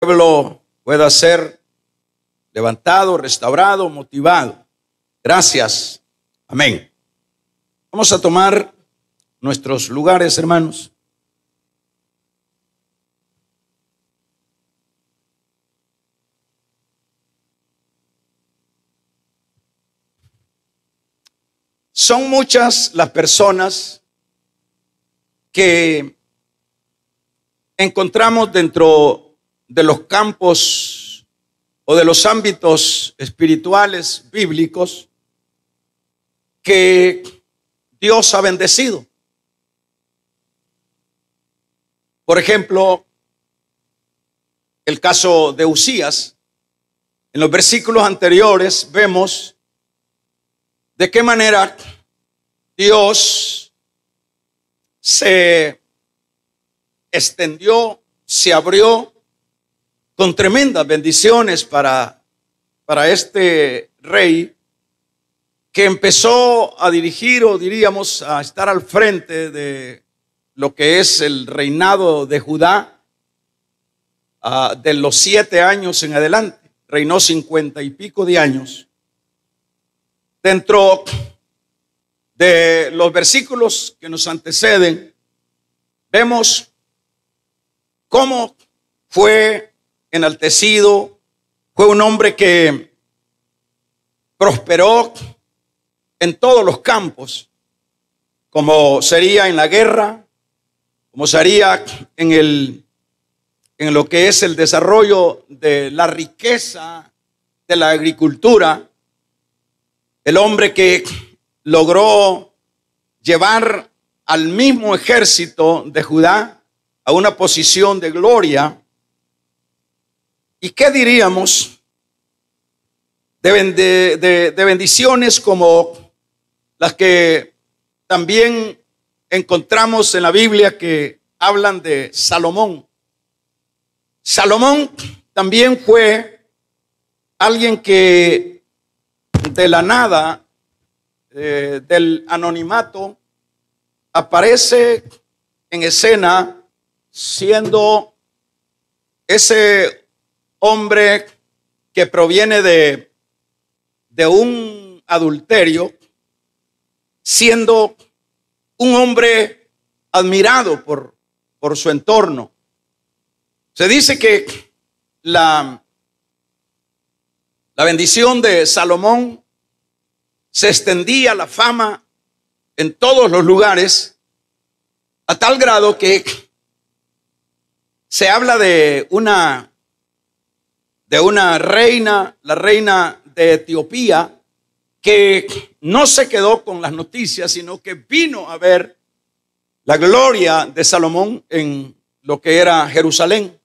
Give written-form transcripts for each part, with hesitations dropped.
pueblo pueda ser levantado, restaurado, motivado. Gracias. Amén. Vamos a tomar nuestros lugares, hermanos. Son muchas las personas que encontramos dentro de los campos o de los ámbitos espirituales bíblicos que Dios ha bendecido. Por ejemplo, el caso de Uzías. En los versículos anteriores vemos de qué manera Dios se extendió, se abrió con tremendas bendiciones para este rey que empezó a dirigir, o diríamos a estar al frente de lo que es el reinado de Judá, de los 7 años en adelante. Reinó 50 y pico de años. Dentro de los versículos que nos anteceden, vemos cómo fue enaltecido. Fue un hombre que prosperó en todos los campos, como sería en la guerra, como sería en lo que es el desarrollo de la riqueza de la agricultura. El hombre que logró llevar al mismo ejército de Judá a una posición de gloria. ¿Y qué diríamos de bendiciones como las que también encontramos en la Biblia que hablan de Salomón? Salomón también fue alguien que de la nada, del anonimato, aparece en escena siendo ese hombre que proviene de un adulterio, siendo un hombre admirado por su entorno. Se dice que la bendición de Salomón se extendía la fama en todos los lugares, a tal grado que se habla de una reina, la reina de Etiopía, que no se quedó con las noticias, sino que vino a ver la gloria de Salomón en lo que era Jerusalén.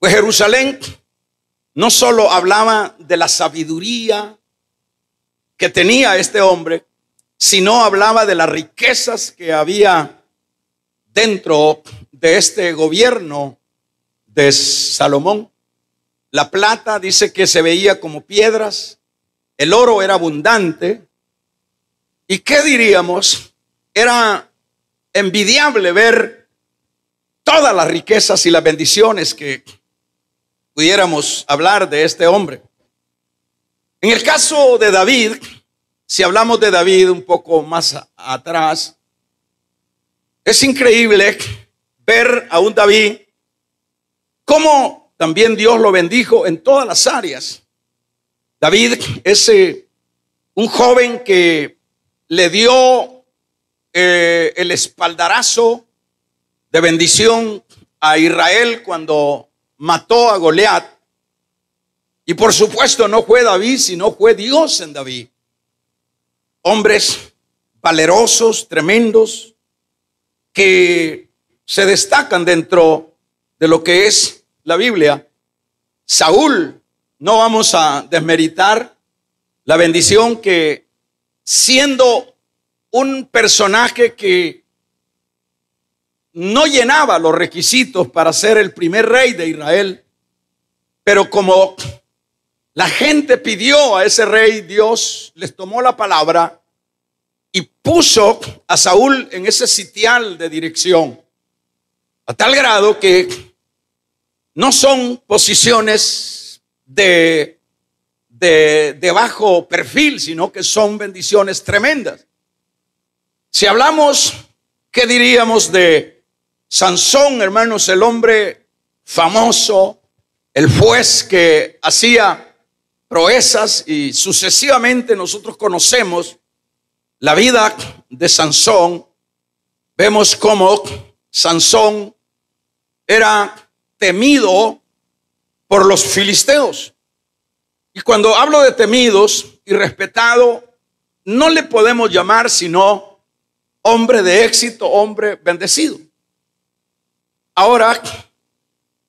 Pues Jerusalén no solo hablaba de la sabiduría que tenía este hombre, sino hablaba de las riquezas que había dentro de este gobierno de Salomón. La plata dice que se veía como piedras, el oro era abundante. ¿Y qué diríamos? Era envidiable ver todas las riquezas y las bendiciones que pudiéramos hablar de este hombre. En el caso de David, si hablamos de David un poco más atrás, es increíble ver a un David cómo también Dios lo bendijo en todas las áreas. David es un joven que le dio el espaldarazo de bendición a Israel cuando mató a Goliat. Y por supuesto no fue David, sino fue Dios en David. Hombres valerosos, tremendos, que se destacan dentro de lo que es la Biblia. Saúl, no vamos a desmeritar la bendición que, siendo un personaje que no llenaba los requisitos para ser el primer rey de Israel, pero como la gente pidió a ese rey, Dios les tomó la palabra y puso a Saúl en ese sitial de dirección, a tal grado que no son posiciones de bajo perfil, sino que son bendiciones tremendas. Si hablamos, ¿qué diríamos de Sansón, hermanos? El hombre famoso, el juez que hacía proezas, y sucesivamente nosotros conocemos la vida de Sansón. Vemos cómo Sansón era temido por los filisteos. Y cuando hablo de temidos y respetado, no le podemos llamar sino hombre de éxito, hombre bendecido. Ahora,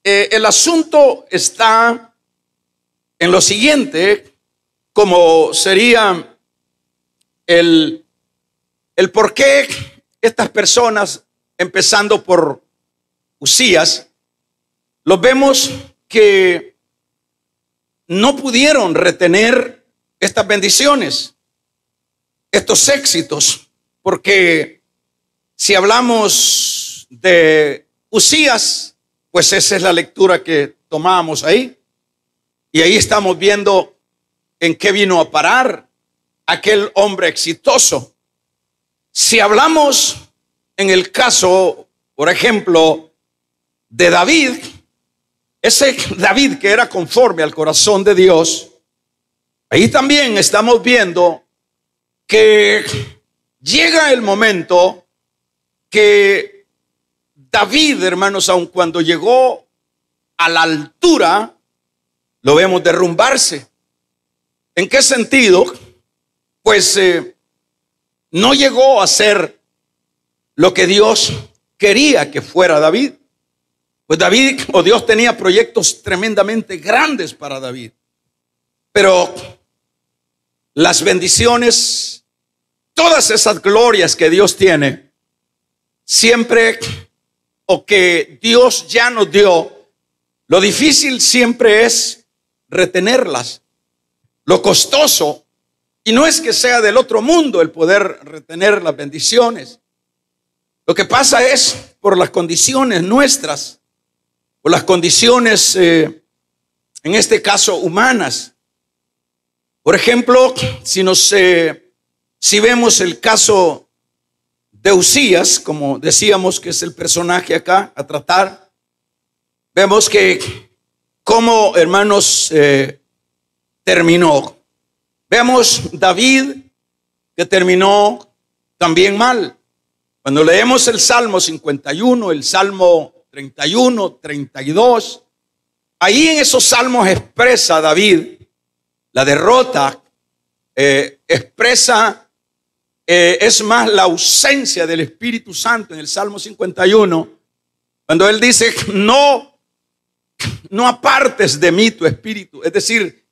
el asunto está en lo siguiente, como sería el por qué estas personas, empezando por Uzías, los vemos que no pudieron retener estas bendiciones, estos éxitos, porque si hablamos de Uzías, pues esa es la lectura que tomábamos ahí, y ahí estamos viendo en qué vino a parar aquel hombre exitoso. Si hablamos en el caso, por ejemplo, de David, ese David que era conforme al corazón de Dios, ahí también estamos viendo que llega el momento que David, hermanos, aun cuando llegó a la altura, lo vemos derrumbarse. ¿En qué sentido? Pues no llegó a ser lo que Dios quería que fuera David. Pues David, o Dios, tenía proyectos tremendamente grandes para David. Pero las bendiciones, todas esas glorias que Dios tiene, siempre, o que Dios ya nos dio, lo difícil siempre es retenerlas. Lo costoso, y no es que sea del otro mundo el poder retener las bendiciones. Lo que pasa es por las condiciones nuestras, por las condiciones, en este caso, humanas. Por ejemplo, si vemos el caso de Uzías, como decíamos que es el personaje acá a tratar, vemos que cómo, hermanos, terminó. Vemos David que terminó también mal. Cuando leemos el Salmo 51, el Salmo 31, 32, ahí en esos salmos expresa David la derrota, expresa, es más, la ausencia del Espíritu Santo en el Salmo 51, cuando él dice, no apartes de mí tu espíritu. Es decir,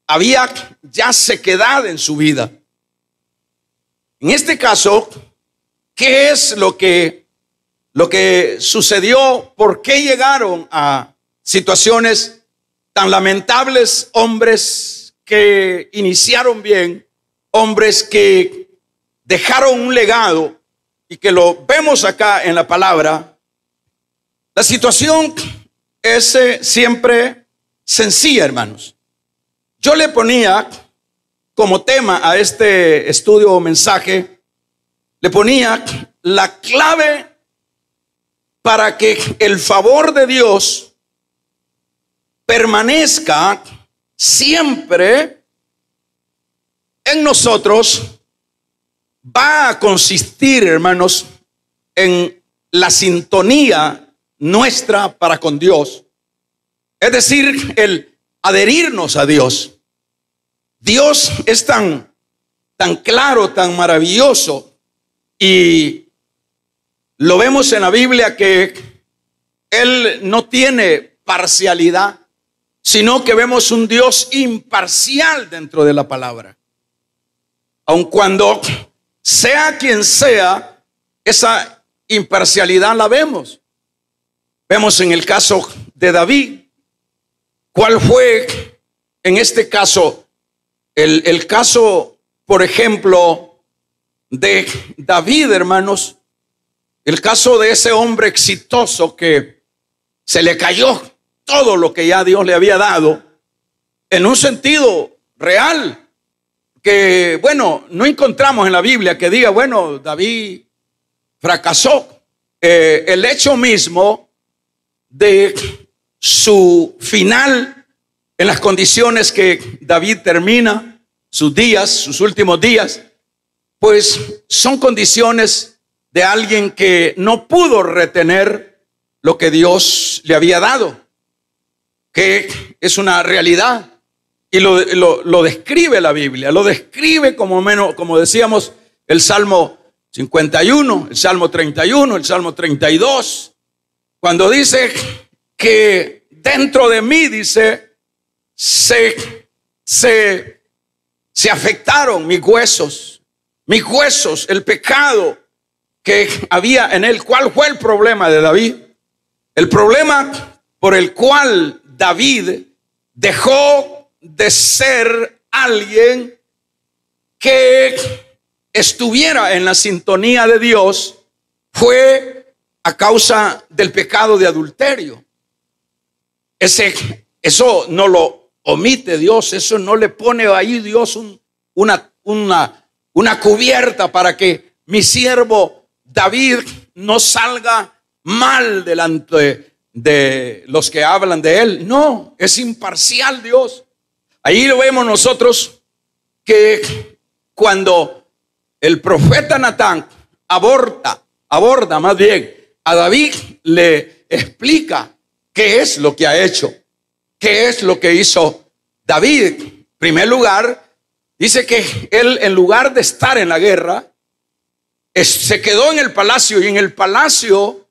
había ya sequedad en su vida. En este caso, ¿qué es lo que sucedió? ¿Por qué llegaron a situaciones tan lamentables? Hombres que iniciaron bien, hombres que dejaron un legado, y que lo vemos acá en la palabra. La situación es siempre sencilla, hermanos. Yo le ponía como tema a este estudio o mensaje, le ponía la clave para que el favor de Dios permanezca siempre en nosotros. Va a consistir, hermanos, en la sintonía nuestra para con Dios. Es decir, el adherirnos a Dios. Dios es tan claro, tan maravilloso, y lo vemos en la Biblia que Él no tiene parcialidad, sino que vemos un Dios imparcial dentro de la palabra. Aun cuando sea quien sea, esa imparcialidad la vemos. Vemos en el caso de David. ¿Cuál fue en este caso el caso, por ejemplo, de David, hermanos? El caso de ese hombre exitoso que se le cayó todo lo que ya Dios le había dado en un sentido real. Que, bueno, no encontramos en la Biblia que diga, bueno, David fracasó. El hecho mismo de su final, en las condiciones que David termina sus días, sus últimos días, pues son condiciones de alguien que no pudo retener lo que Dios le había dado, que es una realidad. Y lo describe la Biblia, lo describe como decíamos, el Salmo 51, el Salmo 31, el Salmo 32, cuando dice que dentro de mí, dice, se afectaron mis huesos, el pecado que había en él. ¿Cuál fue el problema de David? El problema por el cual David dejó de ser alguien que estuviera en la sintonía de Dios fue a causa del pecado de adulterio. Eso no lo omite Dios, eso no le pone ahí Dios una cubierta para que mi siervo David no salga mal delante de los que hablan de él. No, es imparcial Dios. Ahí lo vemos nosotros que cuando el profeta Natán aborda más bien a David, le explica qué es lo que ha hecho, qué es lo que hizo David. En primer lugar, dice que él, en lugar de estar en la guerra, se quedó en el palacio, y en el palacio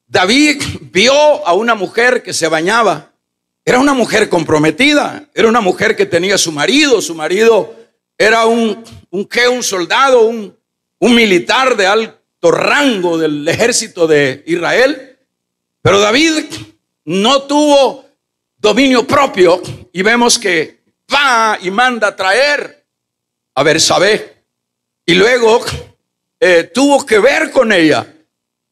David vio a una mujer que se bañaba. Era una mujer comprometida, era una mujer que tenía su marido era un soldado, un militar de alto rango del ejército de Israel. Pero David no tuvo dominio propio, y vemos que va y manda a traer a Bersabé, y luego tuvo que ver con ella,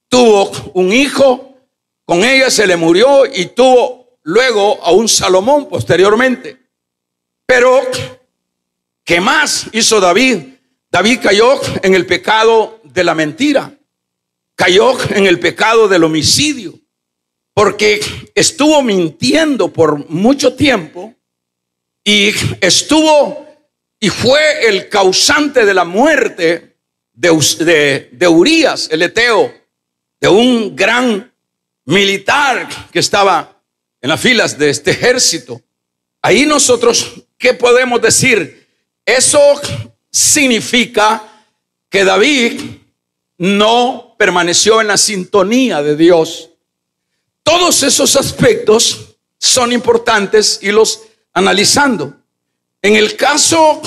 tuvo un hijo, con ella se le murió, y tuvo luego a un Salomón posteriormente. Pero ¿qué más hizo David? David cayó en el pecado de la mentira, cayó en el pecado del homicidio, porque estuvo mintiendo por mucho tiempo, y fue el causante de la muerte de Urías, el heteo, de un gran militar que estaba en las filas de este ejército. Ahí nosotros, ¿qué podemos decir? Eso significa que David no permaneció en la sintonía de Dios. Todos esos aspectos son importantes irlos analizando. En el caso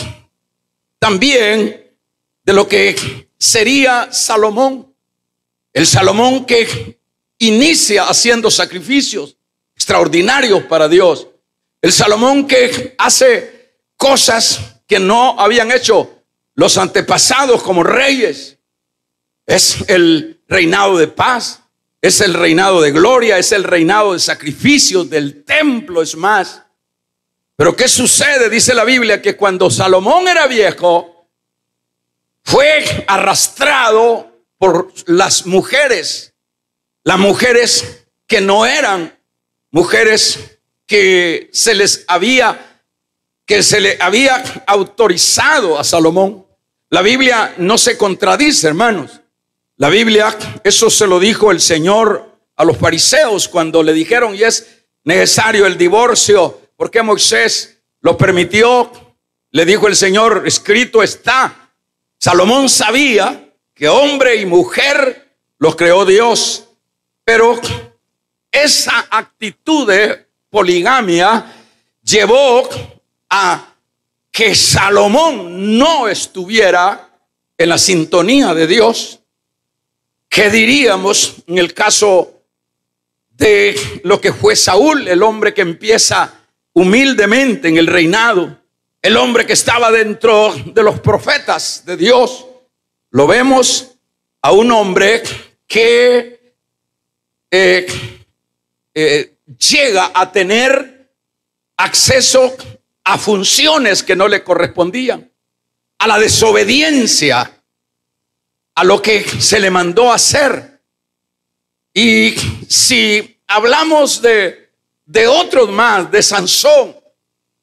también de lo que sería Salomón, el Salomón que inicia haciendo sacrificios extraordinarios para Dios, el Salomón que hace cosas que no habían hecho los antepasados como reyes. Es el reinado de paz, es el reinado de gloria, es el reinado de sacrificios, del templo, es más. Pero ¿qué sucede? Dice la Biblia que cuando Salomón era viejo, fue arrastrado por las mujeres que no eran mujeres que se le había autorizado a Salomón. La Biblia no se contradice, hermanos. La Biblia, eso se lo dijo el Señor a los fariseos cuando le dijeron, y es necesario el divorcio, porque Moisés lo permitió. Le dijo el Señor, escrito está. Salomón sabía que hombre y mujer los creó Dios, pero esa actitud de poligamia llevó a que Salomón no estuviera en la sintonía de Dios. ¿Qué diríamos en el caso de lo que fue Saúl, el hombre que empieza humildemente en el reinado, el hombre que estaba dentro de los profetas de Dios? Lo vemos a un hombre que llega a tener acceso a funciones que no le correspondían, a la desobediencia, a lo que se le mandó a hacer. Y si hablamos de otros más, de Sansón,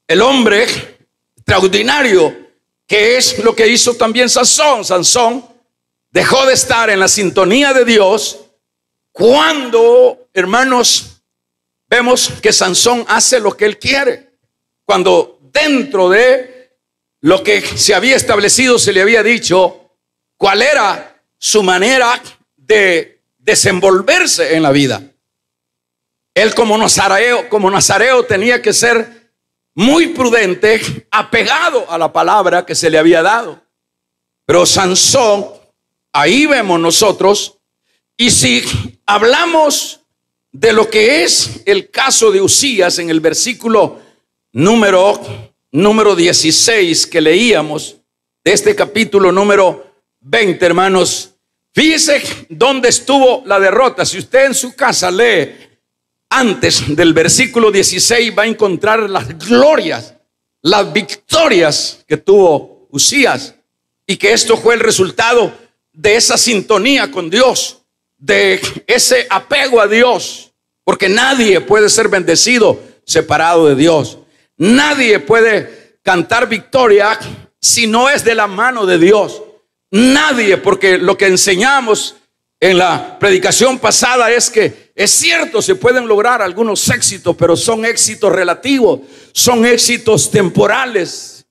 el hombre extraordinario, que es lo que hizo también Sansón. Sansón dejó de estar en la sintonía de Dios cuando, hermanos, vemos que Sansón hace lo que él quiere. Cuando dentro de lo que se había establecido se le había dicho cuál era su manera de desenvolverse en la vida. Él como nazareo tenía que ser muy prudente, apegado a la palabra que se le había dado. Pero Sansón, ahí vemos nosotros, y si hablamos de lo que es el caso de Uzías en el versículo número 16 que leíamos de este capítulo número 20, hermanos, fíjese dónde estuvo la derrota. Si usted en su casa lee antes del versículo 16, va a encontrar las glorias, las victorias que tuvo Uzías, y que esto fue el resultado de esa sintonía con Dios, de ese apego a Dios, porque nadie puede ser bendecido separado de Dios. Nadie puede cantar victoria si no es de la mano de Dios. Nadie, porque lo que enseñamos en la predicación pasada es que es cierto, se pueden lograr algunos éxitos, pero son éxitos relativos, son éxitos temporales,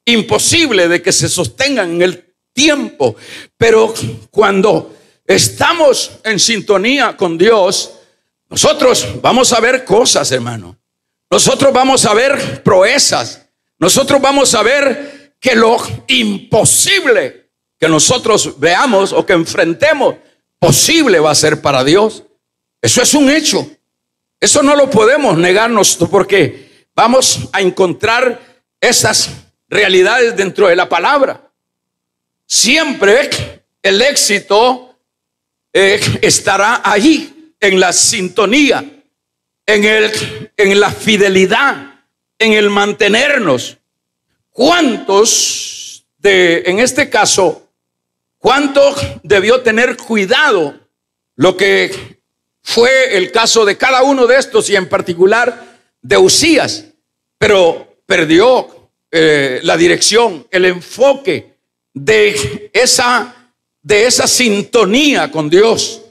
imposible de que se sostengan en el tiempo. Pero cuando estamos en sintonía con Dios, nosotros vamos a ver cosas, hermano. Nosotros vamos a ver proezas. Nosotros vamos a ver que lo imposible que nosotros veamos o que enfrentemos, posible va a ser para Dios. Eso es un hecho. Eso no lo podemos negarnos, porque vamos a encontrar esas realidades dentro de la palabra. Siempre el éxito estará allí, en la sintonía, en la fidelidad, en el mantenernos. ¿Cuántos en este caso, cuánto debió tener cuidado lo que fue el caso de cada uno de estos, y en particular de Uzías? Pero perdió la dirección, el enfoque de esa sintonía con Dios.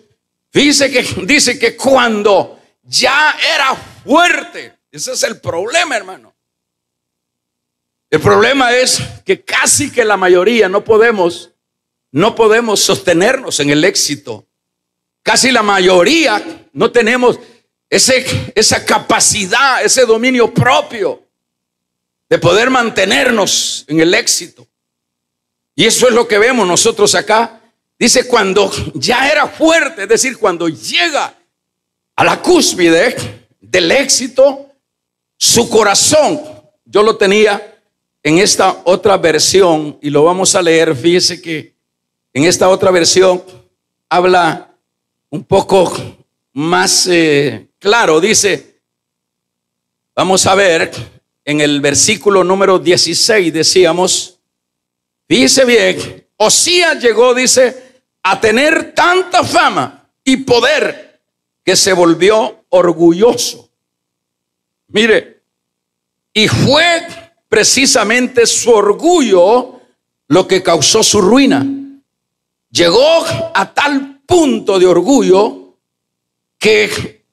Dice que cuando ya era fuerte, ese es el problema, hermano. El problema es que casi que la mayoría no podemos sostenernos en el éxito. Casi la mayoría no tenemos esa capacidad, ese dominio propio de poder mantenernos en el éxito. Y eso es lo que vemos nosotros acá. Dice cuando ya era fuerte, es decir, cuando llega a la cúspide del éxito, su corazón, yo lo tenía en esta otra versión y lo vamos a leer. Fíjese que en esta otra versión habla un poco más claro. Dice, vamos a ver en el versículo número 16, decíamos, fíjese bien, Uzías llegó, dice, a tener tanta fama y poder que se volvió orgulloso. Mire, y fue precisamente su orgullo lo que causó su ruina. Llegó a tal punto de orgullo que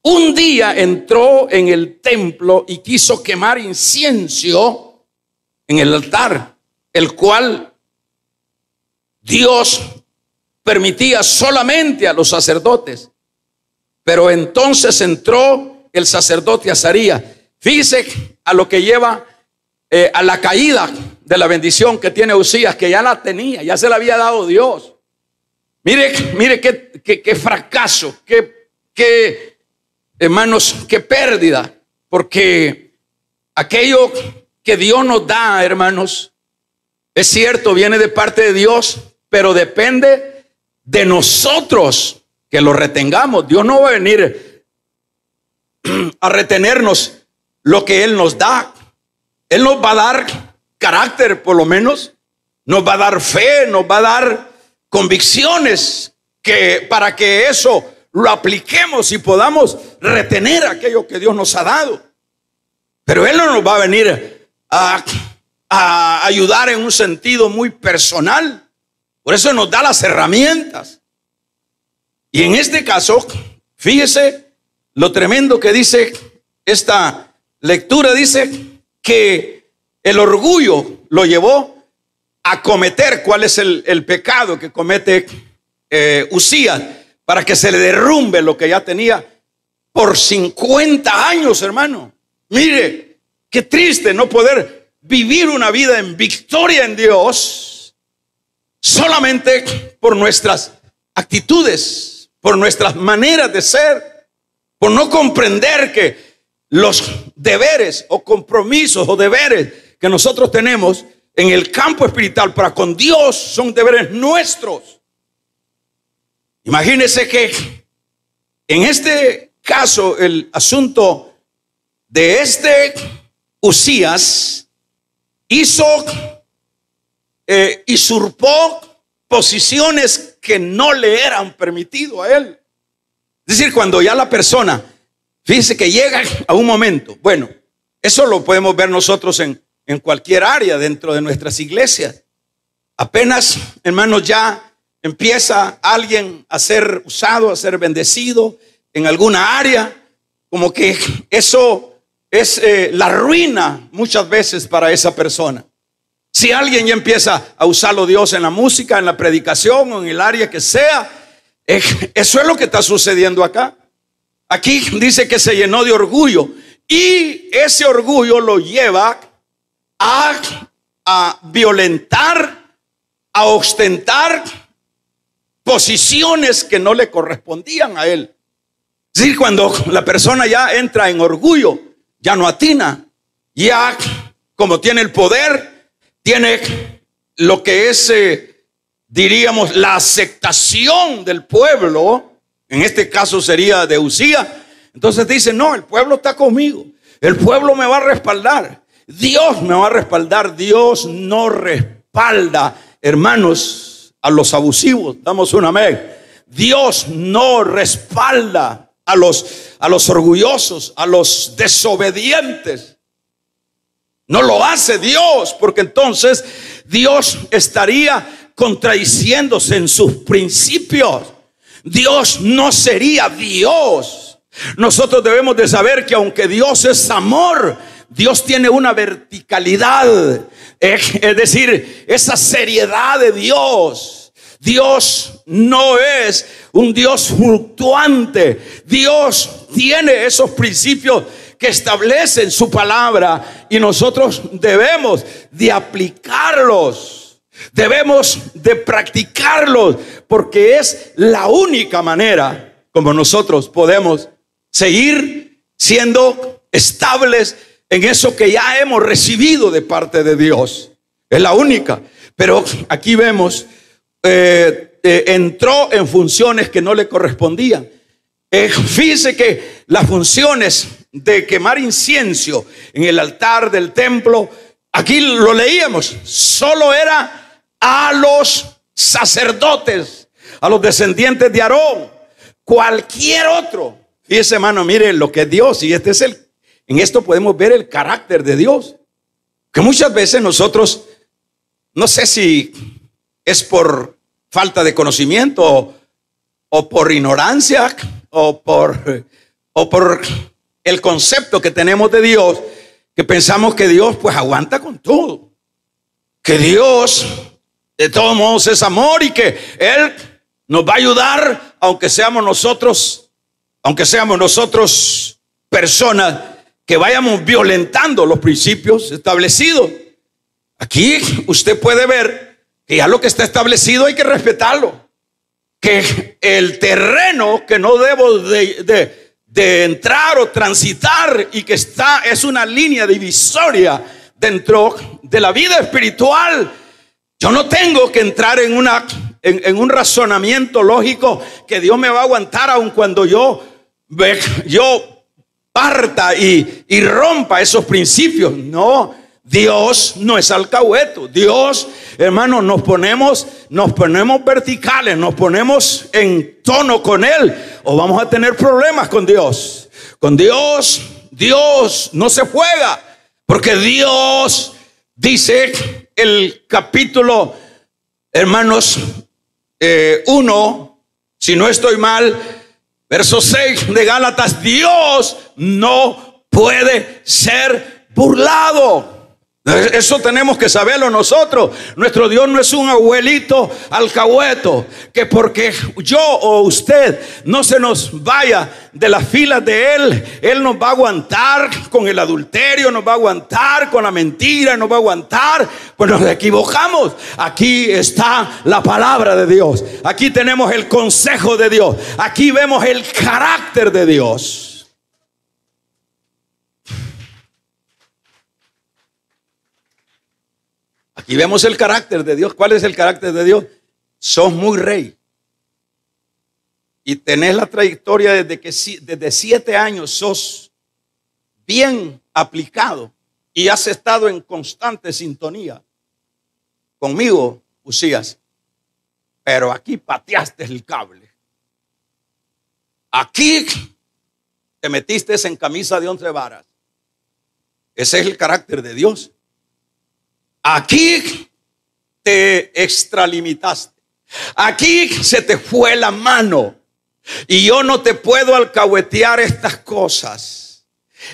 un día entró en el templo y quiso quemar incienso en el altar, el cual Dios permitía solamente a los sacerdotes. Pero entonces entró el sacerdote Azarías. Fíjese a lo que lleva a la caída de la bendición que tiene Uzías, que ya la tenía, ya se la había dado Dios. Mire qué fracaso, hermanos, qué pérdida, porque aquello que Dios nos da, hermanos, es cierto, viene de parte de Dios, pero depende de nosotros que lo retengamos. Dios no va a venir a retenernos lo que Él nos da. Él nos va a dar carácter, por lo menos. Nos va a dar fe, nos va a dar convicciones para que eso lo apliquemos y podamos retener aquello que Dios nos ha dado. Pero Él no nos va a venir a ayudar en un sentido muy personal. Por eso nos da las herramientas. Y en este caso, fíjese lo tremendo que dice esta lectura. Dice que el orgullo lo llevó a cometer. ¿Cuál es el pecado que comete Usías? Para que se le derrumbe lo que ya tenía por 50 años, hermano. Mire, qué triste no poder vivir una vida en victoria en Dios solamente por nuestras actitudes, por nuestras maneras de ser, por no comprender que los deberes o compromisos o deberes que nosotros tenemos en el campo espiritual para con Dios son deberes nuestros. Imagínense que en este caso el asunto de este Usías usurpó posiciones que no le eran permitido a él. Es decir, cuando ya la persona, fíjese que llega a un momento, bueno, eso lo podemos ver nosotros en cualquier área dentro de nuestras iglesias. Apenas, hermanos, ya empieza alguien a ser usado, a ser bendecido en alguna área, como que eso es la ruina muchas veces para esa persona. Si alguien ya empieza a usarlo Dios en la música, en la predicación o en el área que sea, eso es lo que está sucediendo acá. Aquí dice que se llenó de orgullo y ese orgullo lo lleva a violentar, a ostentar posiciones que no le correspondían a él. Es decir, cuando la persona ya entra en orgullo, ya no atina, ya como tiene el poder, tiene lo que es, diríamos, la aceptación del pueblo, en este caso sería de Usías. Entonces dice, no, el pueblo está conmigo, el pueblo me va a respaldar, Dios me va a respaldar. Dios no respalda, hermanos, a los abusivos. Damos un amén. Dios no respalda a los orgullosos, a los desobedientes. No lo hace Dios, porque entonces Dios estaría contradiciéndose en sus principios. Dios no sería Dios. Nosotros debemos de saber que aunque Dios es amor, Dios tiene una verticalidad, es decir, esa seriedad de Dios. Dios no es un Dios fluctuante. Dios tiene esos principios que establece en su palabra y nosotros debemos de aplicarlos, debemos de practicarlos, porque es la única manera como nosotros podemos seguir siendo estables en eso que ya hemos recibido de parte de Dios. Es la única. Pero aquí vemos, entró en funciones que no le correspondían. Fíjese que las funciones de quemar incienso en el altar del templo, aquí lo leíamos, solo era a los sacerdotes, a los descendientes de Aarón. Cualquier otro, fíjese, hermano, mire lo que es Dios, y en esto podemos ver el carácter de Dios, que muchas veces nosotros, no sé si es por falta de conocimiento o por ignorancia o por el concepto que tenemos de Dios, que pensamos que Dios pues aguanta con todo, que Dios de todos modos es amor y que Él nos va a ayudar aunque seamos nosotros personas que vayamos violentando los principios establecidos. Aquí usted puede ver que ya lo que está establecido hay que respetarlo, que el terreno que no debo de entrar o transitar y que es una línea divisoria dentro de la vida espiritual. Yo no tengo que entrar en un razonamiento lógico que Dios me va a aguantar aun cuando yo parta y rompa esos principios. No, Dios no es alcahueto. Dios, hermano, nos ponemos verticales, nos ponemos en tono con Él, o vamos a tener problemas con Dios. Con Dios no se juega, porque Dios dice el capítulo, hermanos, 1, si no estoy mal, verso 6 de Gálatas: Dios no puede ser burlado. Eso tenemos que saberlo nosotros. Nuestro Dios no es un abuelito alcahueto, que porque yo o usted no se nos vaya de las filas de Él nos va a aguantar con el adulterio, nos va a aguantar con la mentira, nos va a aguantar pues nos equivocamos. Aquí está la palabra de Dios. Aquí tenemos el consejo de Dios. Aquí vemos el carácter de Dios. Aquí vemos el carácter de Dios. ¿Cuál es el carácter de Dios? Sos muy rey. Y tenés la trayectoria desde 7 años sos bien aplicado. Y has estado en constante sintonía conmigo, Usías. Pero aquí pateaste el cable. Aquí te metiste en camisa de 11 varas. Ese es el carácter de Dios. Aquí te extralimitaste. Aquí se te fue la mano. Y yo no te puedo alcahuetear estas cosas.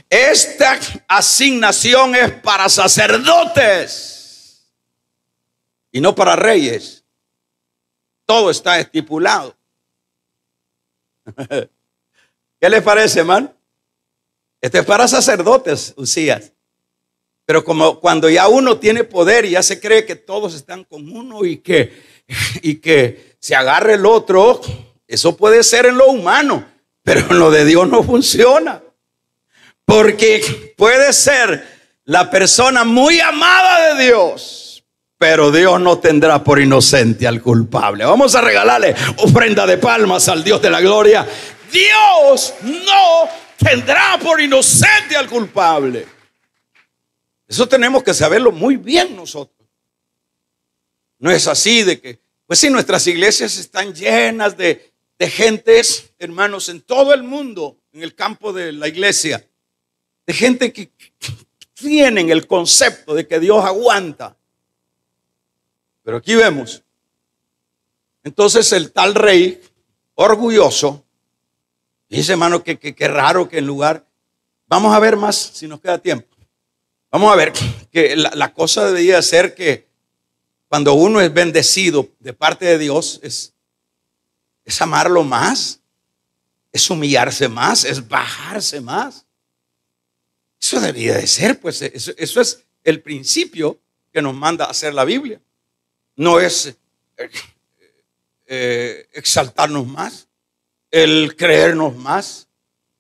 Esta asignación es para sacerdotes y no para reyes. Todo está estipulado. ¿Qué les parece, hermano? Este es para sacerdotes, Usías. Pero como cuando ya uno tiene poder y ya se cree que todos están con uno y que se agarre el otro, eso puede ser en lo humano, pero en lo de Dios no funciona. Porque puede ser la persona muy amada de Dios, pero Dios no tendrá por inocente al culpable. Vamos a regalarle ofrenda de palmas al Dios de la gloria. Dios no tendrá por inocente al culpable. Eso tenemos que saberlo muy bien nosotros. No es así de que, pues sí, nuestras iglesias están llenas de gentes, hermanos, en todo el mundo, en el campo de la iglesia, de gente que tienen el concepto de que Dios aguanta. Pero aquí vemos, entonces el tal rey orgulloso dice, hermano, que raro que en lugar, vamos a ver más si nos queda tiempo. Vamos a ver que la cosa debería ser que cuando uno es bendecido de parte de Dios es amarlo más, es humillarse más, es bajarse más. Eso debería de ser, pues eso es el principio que nos manda a hacer la Biblia. No es exaltarnos más, el creernos más,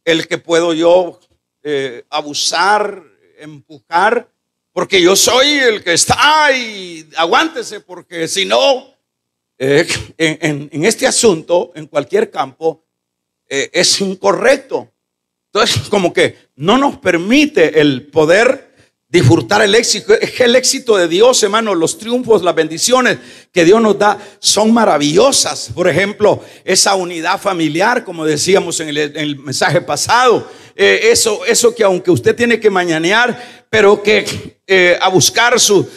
el que puedo yo abusar, empujar, porque yo soy el que está y aguántese, porque si no, en este asunto, en cualquier campo, es incorrecto. Entonces, como que no nos permite el poder disfrutar el éxito. Es que el éxito de Dios, hermano, los triunfos, las bendiciones que Dios nos da son maravillosas. Por ejemplo, esa unidad familiar, como decíamos en el mensaje pasado, eso que aunque usted tiene que mañanear, pero que a buscar su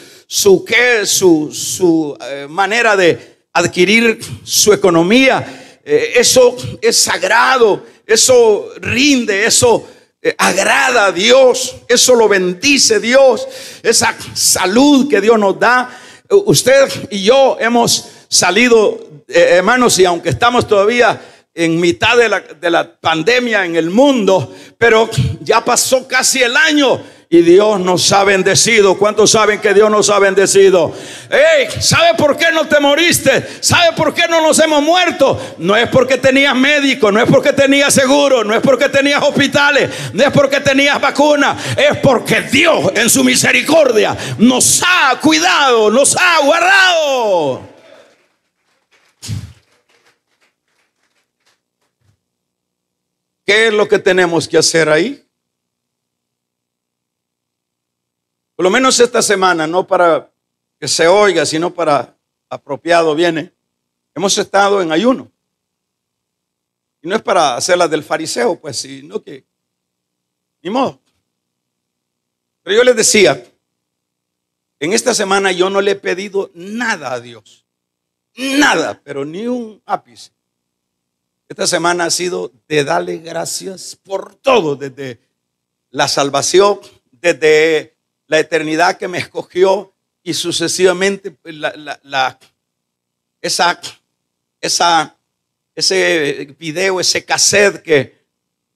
manera de adquirir su economía, eso es sagrado, eso rinde, eso agrada a Dios, eso lo bendice Dios, esa salud que Dios nos da. Usted y yo hemos salido, hermanos, y aunque estamos todavía en mitad de la pandemia en el mundo, pero ya pasó casi el año y Dios nos ha bendecido. ¿Cuántos saben que Dios nos ha bendecido? Hey, ¿sabe por qué no te moriste? ¿Sabe por qué no nos hemos muerto? No es porque tenías médico, no es porque tenías seguro, no es porque tenías hospitales, no es porque tenías vacuna, es porque Dios en su misericordia nos ha cuidado, nos ha guardado. ¿Qué es lo que tenemos que hacer ahí? por lo menos esta semana, no para que se oiga, sino para apropiado viene, hemos estado en ayuno. Y no es para hacer la del fariseo, pues, sino que, ni modo. Pero yo les decía, en esta semana yo no le he pedido nada a Dios. Nada, pero ni un ápice. Esta semana ha sido de darle gracias por todo, desde la salvación, desde la eternidad que me escogió y sucesivamente ese video, ese cassette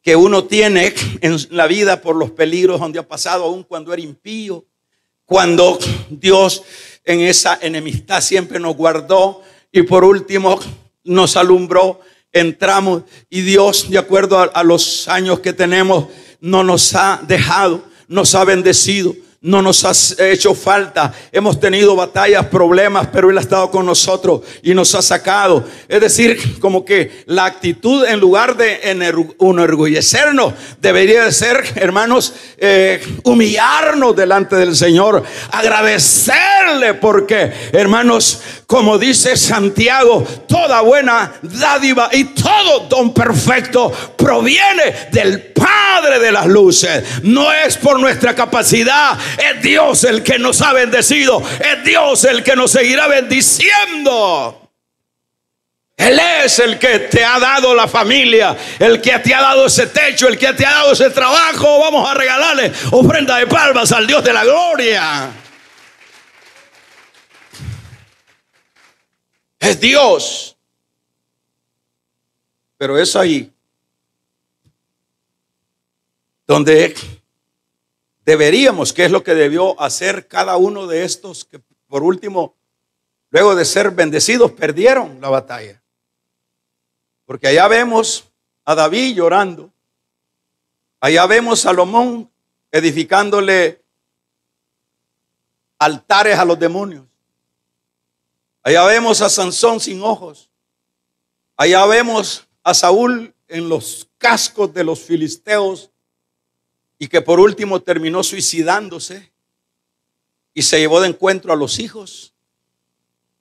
que uno tiene en la vida por los peligros donde ha pasado, aún cuando era impío, cuando Dios en esa enemistad siempre nos guardó y por último nos alumbró, entramos y Dios, de acuerdo a los años que tenemos, no nos ha dejado, nos ha bendecido. No nos ha hecho falta. Hemos tenido batallas, problemas, pero Él ha estado con nosotros y nos ha sacado. Es decir, como que la actitud, en lugar de enorgullecernos, debería de ser, hermanos, humillarnos delante del Señor, agradecerle, porque, hermanos, como dice Santiago, toda buena dádiva y todo don perfecto proviene del Padre de las luces. No es por nuestra capacidad. Es Dios el que nos ha bendecido. Es Dios el que nos seguirá bendiciendo. Él es el que te ha dado la familia, el que te ha dado ese techo, el que te ha dado ese trabajo. Vamos a regalarle ofrenda de palmas al Dios de la gloria. Es Dios. Pero es ahí donde deberíamos, que es lo que debió hacer cada uno de estos que por último, luego de ser bendecidos, perdieron la batalla. Porque allá vemos a David llorando. Allá vemos a Salomón edificándole altares a los demonios. Allá vemos a Sansón sin ojos. Allá vemos a Saúl en los cascos de los filisteos y que por último terminó suicidándose y se llevó de encuentro a los hijos.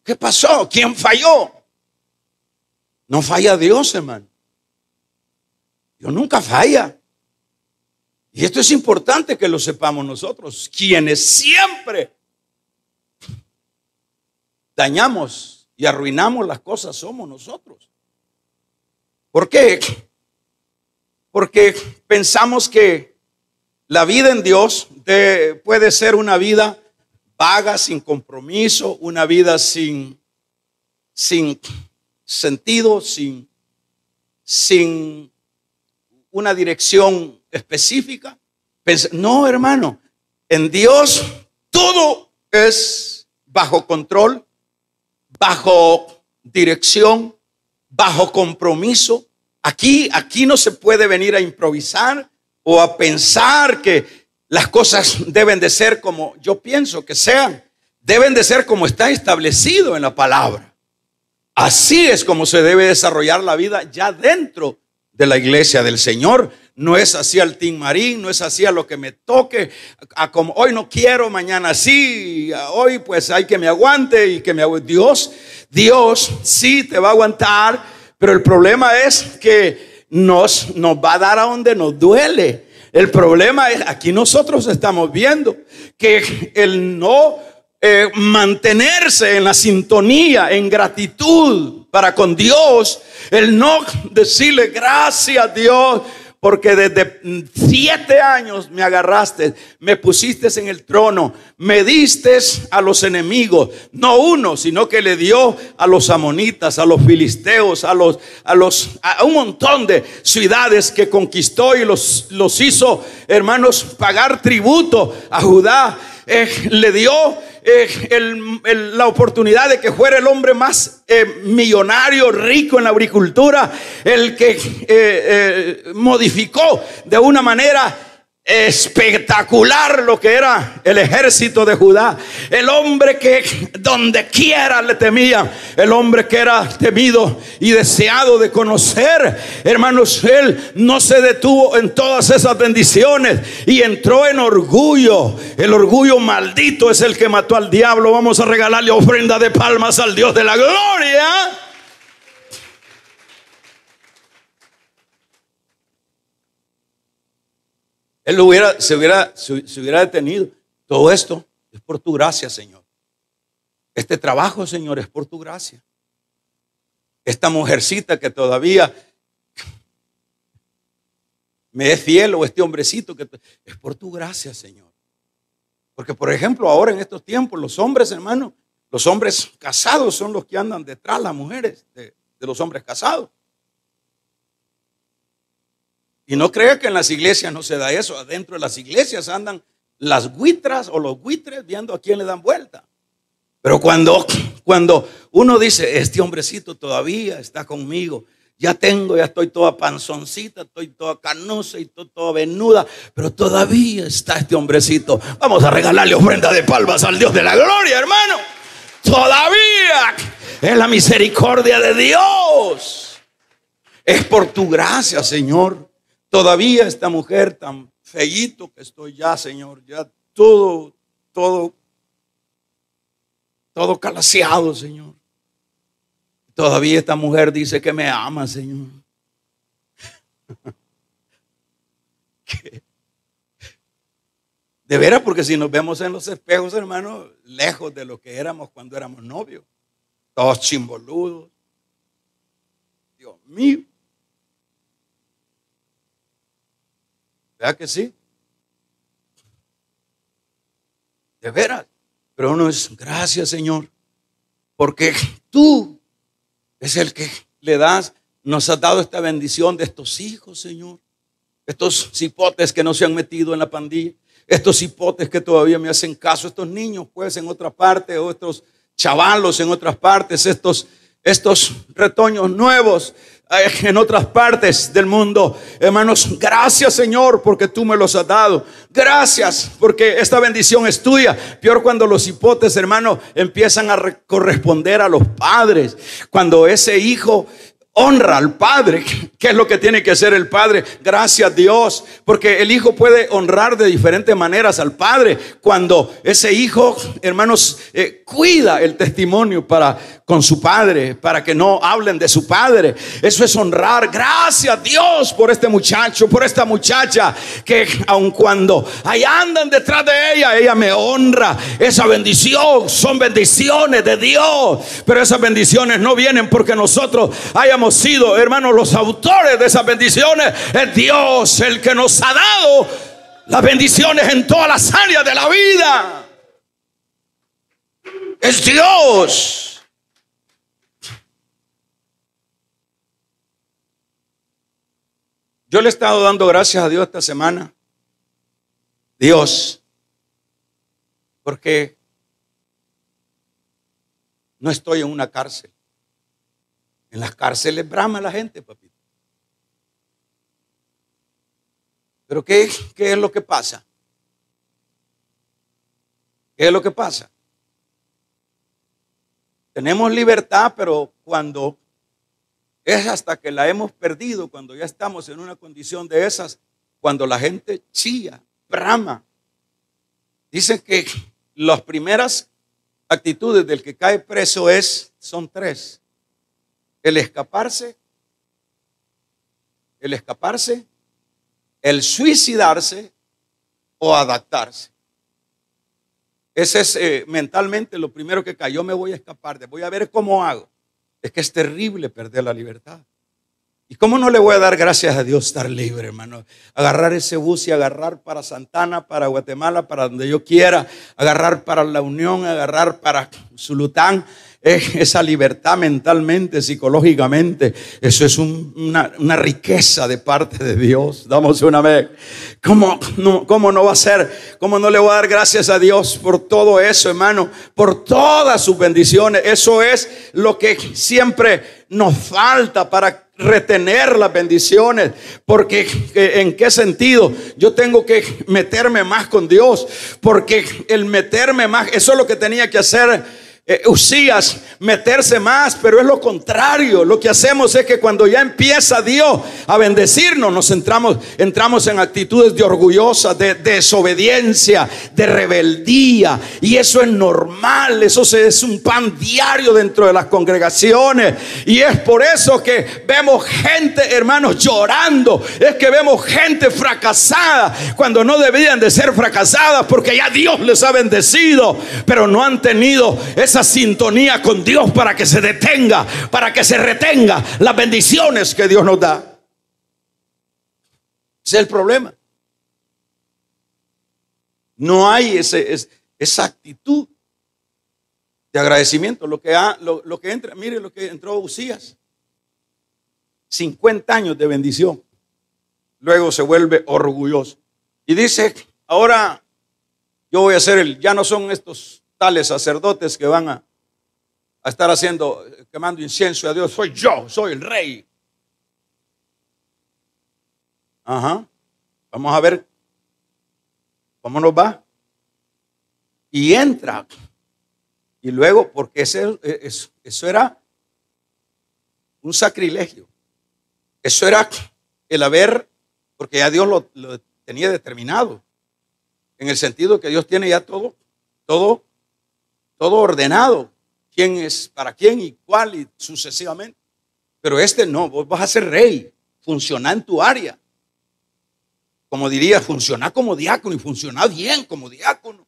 ¿Qué pasó? ¿Quién falló? No falla Dios, hermano. Dios nunca falla. Y esto es importante que lo sepamos nosotros, quienes siempre dañamos y arruinamos las cosas somos nosotros. ¿Por qué? Porque pensamos que la vida en Dios puede ser una vida vaga, sin compromiso, una vida sin sentido, sin una dirección específica. No, hermano, en Dios todo es bajo control, bajo dirección, bajo compromiso. Aquí no se puede venir a improvisar o a pensar que las cosas deben de ser como yo pienso que sean. Deben de ser como está establecido en la palabra. Así es como se debe desarrollar la vida ya dentro de la iglesia del Señor. No es así al Team Marín, no es así a lo que me toque, a como hoy no quiero, mañana sí, hoy pues hay que me aguante y que me aguante. Dios sí te va a aguantar, pero el problema es que nos va a dar a donde nos duele. El problema es, aquí nosotros estamos viendo que el no mantenerse en la sintonía, en gratitud para con Dios, el no decirle gracias Dios, porque desde 7 años me agarraste, me pusiste en el trono, me diste a los enemigos, no uno, sino que le dio a los amonitas, a los filisteos, a un montón de ciudades que conquistó y los hizo, hermanos, pagar tributo a Judá. Le dio la oportunidad de que fuera el hombre más millonario, rico en la agricultura, el que modificó de una manera espectacular lo que era el ejército de Judá. El hombre que donde quiera le temía, el hombre que era temido y deseado de conocer. Hermanos, él no se detuvo en todas esas bendiciones y entró en orgullo. El orgullo maldito es el que mató al diablo. Vamos a regalarle ofrenda de palmas al Dios de la gloria. Él se hubiera detenido. Todo esto es por tu gracia, Señor. Este trabajo, Señor, es por tu gracia. Esta mujercita que todavía me es fiel, o este hombrecito que es por tu gracia, Señor. Porque, por ejemplo, ahora en estos tiempos, los hombres, hermano, los hombres casados son los que andan detrás de las mujeres de los hombres casados. Y no crea que en las iglesias no se da eso. Adentro de las iglesias andan las buitras o los buitres viendo a quién le dan vuelta. Pero cuando uno dice, este hombrecito todavía está conmigo, ya estoy toda panzoncita, estoy toda canosa y toda venuda, pero todavía está este hombrecito. Vamos a regalarle ofrenda de palmas al Dios de la gloria, hermano. Todavía es la misericordia de Dios. Es por tu gracia, Señor. Todavía esta mujer tan feíto que estoy ya, Señor, ya todo calaseado, Señor. Todavía esta mujer dice que me ama, Señor. De veras, porque si nos vemos en los espejos, hermano, lejos de lo que éramos cuando éramos novios, todos chimboludos. Dios mío. ¿Verdad que sí? De veras. Pero uno es, gracias, Señor, porque tú es el que nos has dado esta bendición de estos hijos, Señor. Estos cipotes que no se han metido en la pandilla, estos cipotes que todavía me hacen caso, estos niños pues en otra parte, o estos chavalos en otras partes, estos retoños nuevos en otras partes del mundo. Hermanos, gracias, Señor, porque tú me los has dado. Gracias porque esta bendición es tuya. Peor cuando los hipotes, hermano, empiezan a corresponder a los padres. Cuando ese hijo honra al padre, ¿qué es lo que tiene que hacer el padre? Gracias, Dios, porque el hijo puede honrar de diferentes maneras al padre. Cuando ese hijo, hermanos, cuida el testimonio con su padre, para que no hablen de su padre. Eso es honrar. Gracias, Dios, por este muchacho, por esta muchacha, que aun cuando ahí andan detrás de ella me honra. Esa bendición son bendiciones de Dios, pero esas bendiciones no vienen porque nosotros hayamos sido, hermanos, los autores de esas bendiciones. Es Dios el que nos ha dado las bendiciones en todas las áreas de la vida. Es Dios. Yo le he estado dando gracias a Dios esta semana. Dios, porque no estoy en una cárcel. En las cárceles brama la gente, papito. Pero ¿qué es lo que pasa? ¿Qué es lo que pasa? Tenemos libertad, pero cuando es hasta que la hemos perdido, cuando ya estamos en una condición de esas, cuando la gente chilla, brama. Dicen que las primeras actitudes del que cae preso son tres: el escaparse, el suicidarse o adaptarse. Ese es mentalmente lo primero que cae. Yo me voy a escapar, voy a ver cómo hago. Es que es terrible perder la libertad. ¿Y cómo no le voy a dar gracias a Dios estar libre, hermano? Agarrar ese bus y agarrar para Santana, para Guatemala, para donde yo quiera, agarrar para La Unión, agarrar para Zulután. Esa libertad mentalmente, psicológicamente, eso es una riqueza de parte de Dios. Damos una vez. ¿Cómo no va a ser? ¿Cómo no le voy a dar gracias a Dios por todo eso, hermano? Por todas sus bendiciones. Eso es lo que siempre nos falta para retener las bendiciones. Porque ¿en qué sentido? Yo tengo que meterme más con Dios. Porque el meterme más, eso es lo que tenía que hacer Usías, meterse más, pero es lo contrario. Lo que hacemos es que cuando ya empieza Dios a bendecirnos, nos entramos en actitudes de orgullosa, de desobediencia, de rebeldía, y eso es normal. Eso es un pan diario dentro de las congregaciones, y es por eso que vemos gente, hermanos, llorando. Es que vemos gente fracasada cuando no debían de ser fracasadas, porque ya Dios les ha bendecido, pero no han tenido esa sintonía con Dios para que se detenga, para que se retenga las bendiciones que Dios nos da. Ese es el problema. No hay esa actitud de agradecimiento. Lo que entra, mire lo que entró Usías: 50 años de bendición. Luego se vuelve orgulloso y dice: ahora yo voy a hacer ya no son estos tales sacerdotes que van a estar quemando incienso a Dios. Soy el rey. Ajá. Vamos a ver cómo nos va. Y entra. Y luego, porque eso era un sacrilegio. Eso era el haber, porque ya Dios lo tenía determinado. En el sentido que Dios tiene ya todo ordenado, quién es para quién y cuál, y sucesivamente. Pero no, vos vas a ser rey, funciona en tu área. Como diría, funciona como diácono, y funciona bien como diácono.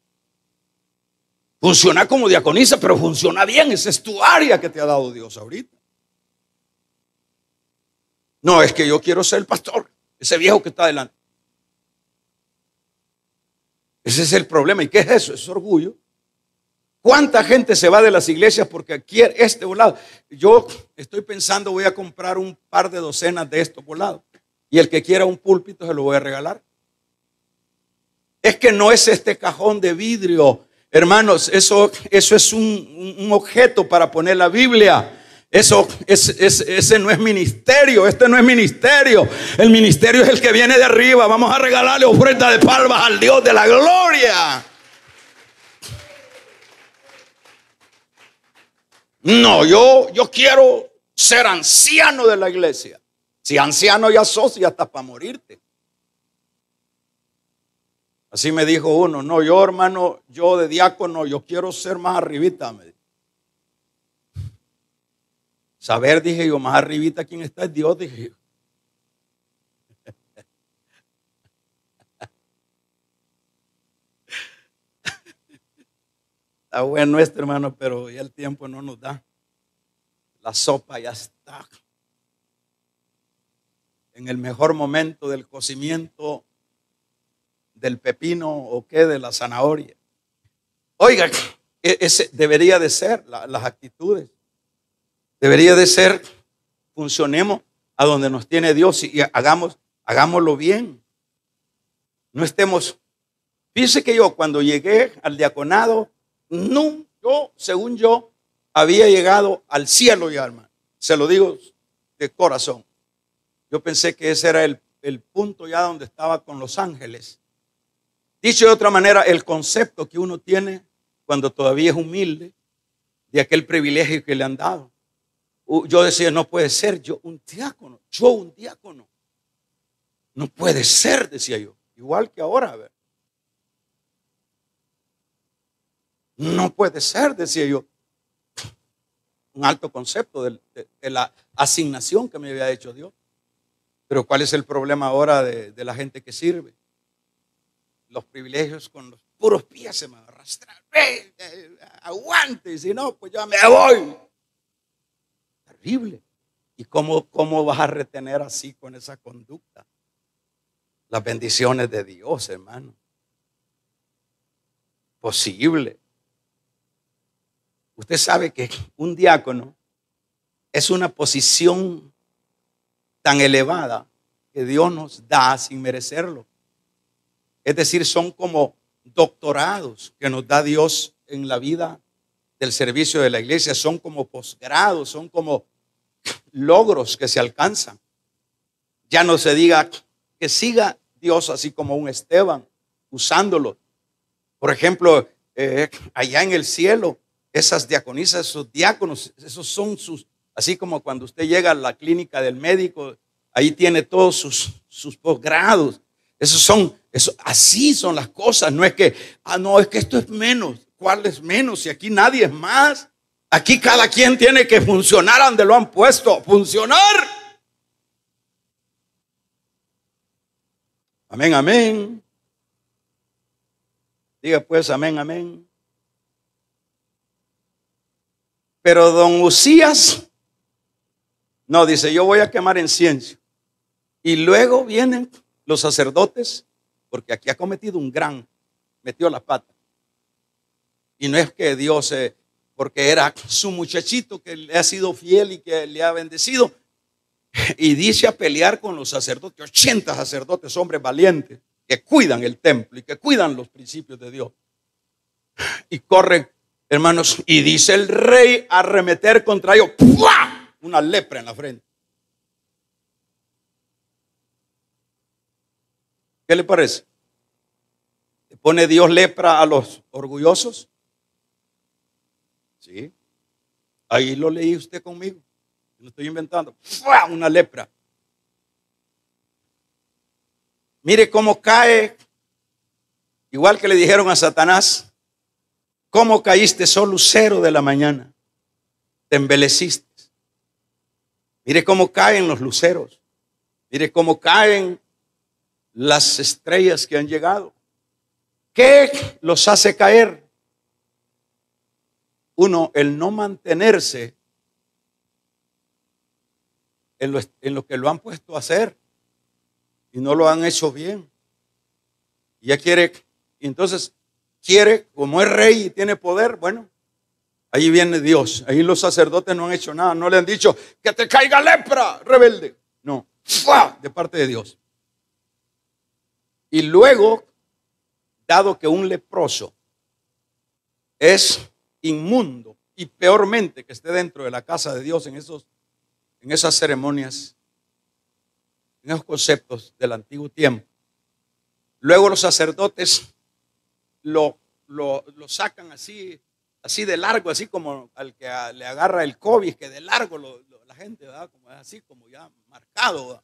Funciona como diaconisa, pero funciona bien. Esa es tu área que te ha dado Dios ahorita. No, es que yo quiero ser el pastor, ese viejo que está delante. Ese es el problema. ¿Y qué es eso? Es orgullo. ¿Cuánta gente se va de las iglesias porque quiere volado? Yo estoy pensando, voy a comprar un par de docenas de estos volados, y el que quiera un púlpito se lo voy a regalar. Es que no es este cajón de vidrio, hermanos. Eso es un objeto para poner la Biblia. Ese no es ministerio. Este no es ministerio. El ministerio es el que viene de arriba. Vamos a regalarle ofrenda de palmas al Dios de la gloria. No, yo quiero ser anciano de la iglesia. Si anciano ya sos, ya estás para morirte. Así me dijo uno: no, yo hermano, yo de diácono, yo quiero ser más arribita. Me dijo. Saber, dije yo, más arribita quién está es Dios, dije yo. Está bueno hermano, pero ya el tiempo no nos da. La sopa ya está en el mejor momento del cocimiento del pepino o de la zanahoria. Oiga, ese debería de ser las actitudes. Debería de ser, funcionemos a donde nos tiene Dios y hagámoslo bien. No estemos. Fíjese que yo cuando llegué al diaconado, no, según yo, había llegado al cielo ya, hermano. Se lo digo de corazón. Yo pensé que ese era el punto ya donde estaba con los ángeles. Dicho de otra manera, el concepto que uno tiene cuando todavía es humilde de aquel privilegio que le han dado. Yo decía, no puede ser, yo un diácono. No puede ser, decía yo. Igual que ahora, a ver. No puede ser, decía yo. Un alto concepto de la asignación que me había hecho Dios. Pero ¿cuál es el problema ahora de la gente que sirve? Los privilegios con los puros pies se me arrastran. Aguante, y si no, pues ya me voy. Terrible. ¿Y cómo vas a retener así con esa conducta las bendiciones de Dios, hermano? Posible. Usted sabe que un diácono es una posición tan elevada que Dios nos da sin merecerlo. Es decir, son como doctorados que nos da Dios en la vida del servicio de la iglesia. Son como posgrados, son como logros que se alcanzan. Ya no se diga que siga Dios así como un Esteban usándolo. Por ejemplo, allá en el cielo, esas diaconisas, esos diáconos, esos son sus, así como cuando usted llega a la clínica del médico, ahí tiene todos sus posgrados. Así son las cosas. No es que, no, es que esto es menos. ¿Cuál es menos? Si aquí nadie es más. Aquí cada quien tiene que funcionar donde lo han puesto. Funcionar. Amén, amén. Diga pues amén, amén. Pero don Uzías, no, dice, yo voy a quemar incienso. Y luego vienen los sacerdotes, porque aquí ha cometido metió la pata. Y no es que Dios, porque era su muchachito que le ha sido fiel y que le ha bendecido. Y dice a pelear con los sacerdotes, 80 sacerdotes, hombres valientes, que cuidan el templo y que cuidan los principios de Dios. Y corren, hermanos, y dice el rey arremeter contra ellos, ¡pua! Una lepra en la frente. ¿Qué le parece? ¿Le pone Dios lepra a los orgullosos? Sí. Ahí lo leí usted conmigo. No estoy inventando. ¡Fua! Una lepra. Mire cómo cae, igual que le dijeron a Satanás, cómo caíste, sol lucero de la mañana, te embeleciste. Mire cómo caen los luceros, mire cómo caen las estrellas que han llegado. ¿Qué los hace caer? Uno, el no mantenerse en lo que lo han puesto a hacer y no lo han hecho bien. Y ya quiere, y entonces quiere, como es rey y tiene poder, bueno, ahí viene Dios. Ahí los sacerdotes no han hecho nada, no le han dicho que te caiga lepra, rebelde. No, ¡fua! De parte de Dios. Y luego, dado que un leproso es inmundo y peormente que esté dentro de la casa de Dios en esas ceremonias, en esos conceptos del antiguo tiempo, luego los sacerdotes lo sacan así de largo, así como al que le agarra el COVID, que de largo la gente, ¿verdad? Como es así, como ya marcado, ¿verdad?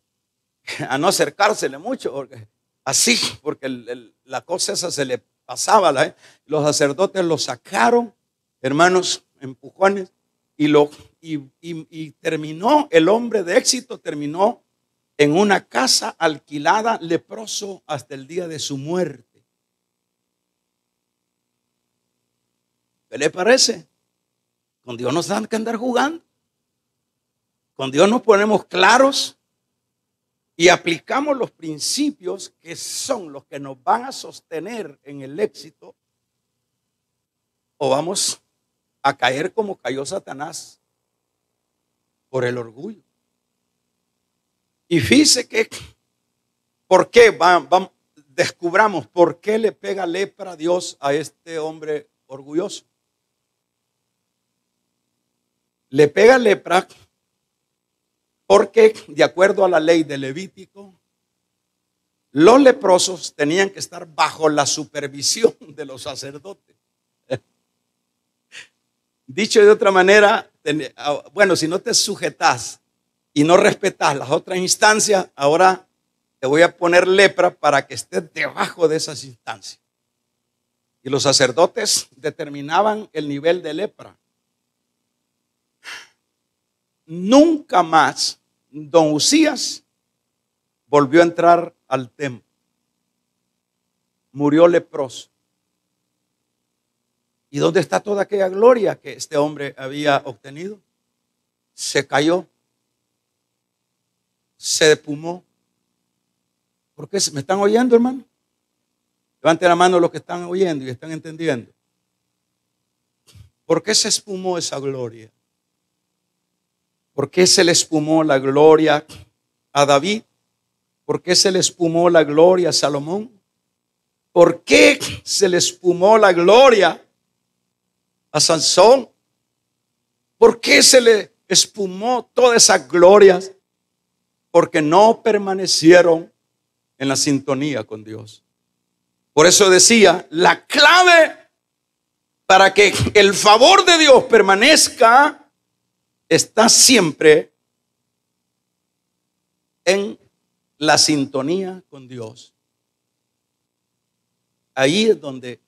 A no acercársele mucho, porque la cosa esa se le pasaba. Los sacerdotes lo sacaron, hermanos, empujones, y terminó, el hombre de éxito terminó en una casa alquilada, leproso hasta el día de su muerte. ¿Qué le parece? Con Dios nos dan que andar jugando. Con Dios nos ponemos claros y aplicamos los principios que son los que nos van a sostener en el éxito, o vamos a caer como cayó Satanás por el orgullo. Y fíjese que, ¿por qué? Descubramos por qué le pega lepra a Dios a este hombre orgulloso. Le pega lepra porque, de acuerdo a la ley de Levítico, los leprosos tenían que estar bajo la supervisión de los sacerdotes. Dicho de otra manera, bueno, si no te sujetas y no respetas las otras instancias, ahora te voy a poner lepra para que estés debajo de esas instancias. Y los sacerdotes determinaban el nivel de lepra. Nunca más don Uzías volvió a entrar al templo. Murió leproso. ¿Y dónde está toda aquella gloria que este hombre había obtenido? Se cayó. Se despumó. ¿Por qué? ¿Me están oyendo, hermano? Levanten la mano los que están oyendo y están entendiendo. ¿Por qué se espumó esa gloria? ¿Por qué se le espumó la gloria a David? ¿Por qué se le espumó la gloria a Salomón? ¿Por qué se le espumó la gloria a Sansón? ¿Por qué se le espumó todas esas glorias porque no permanecieron en la sintonía con Dios. Por eso decía, la clave para que el favor de Dios permanezca está siempre en la sintonía con Dios. Ahí es donde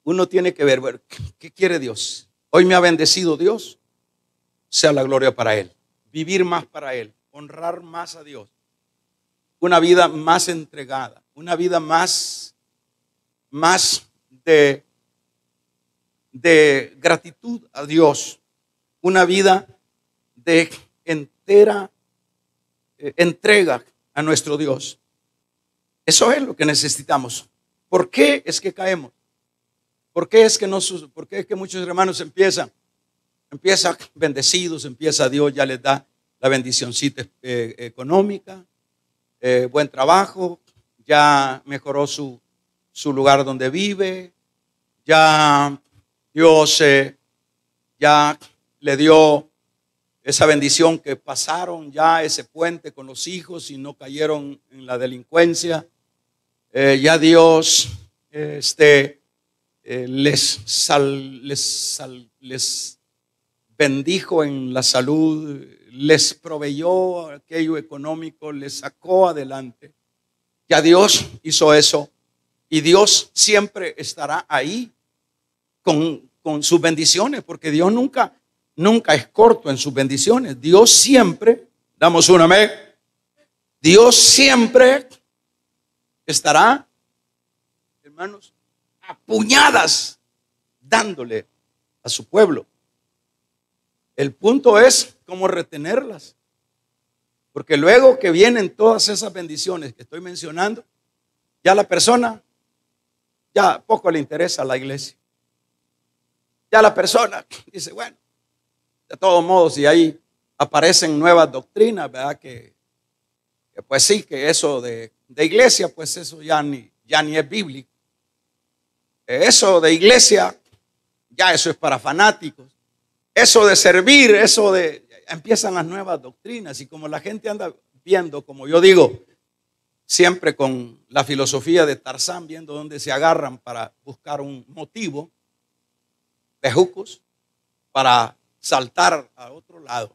uno tiene que ver, bueno, ¿qué quiere Dios? Hoy me ha bendecido Dios, sea la gloria para Él. Vivir más para Él, honrar más a Dios. Una vida más entregada, una vida más de gratitud a Dios, una vida de entera entrega a nuestro Dios. Eso es lo que necesitamos. ¿Por qué es que caemos? ¿Por qué es que muchos hermanos empiezan bendecidos, empieza Dios, ya les da la bendicioncita económica, buen trabajo, ya mejoró su lugar donde vive, ya Dios ya le dio esa bendición que pasaron ya ese puente con los hijos y no cayeron en la delincuencia, ya Dios les bendijo en la salud, les proveyó aquello económico, les sacó adelante. Ya Dios hizo eso y Dios siempre estará ahí con sus bendiciones, porque Dios nunca es corto en sus bendiciones. Dios siempre, damos un amén, Dios siempre estará, hermanos, a puñadas dándole a su pueblo. El punto es cómo retenerlas, porque luego que vienen todas esas bendiciones que estoy mencionando, ya la persona ya poco le interesa a la iglesia. Ya la persona dice, bueno, de todos modos, si ahí aparecen nuevas doctrinas, ¿verdad? Que pues sí, que eso de iglesia, pues eso ya ni es bíblico. Eso de iglesia, ya eso es para fanáticos. Eso de servir, empiezan las nuevas doctrinas. Y como la gente anda viendo, como yo digo, siempre con la filosofía de Tarzán, viendo dónde se agarran para buscar un motivo, bejucos, para saltar a otro lado.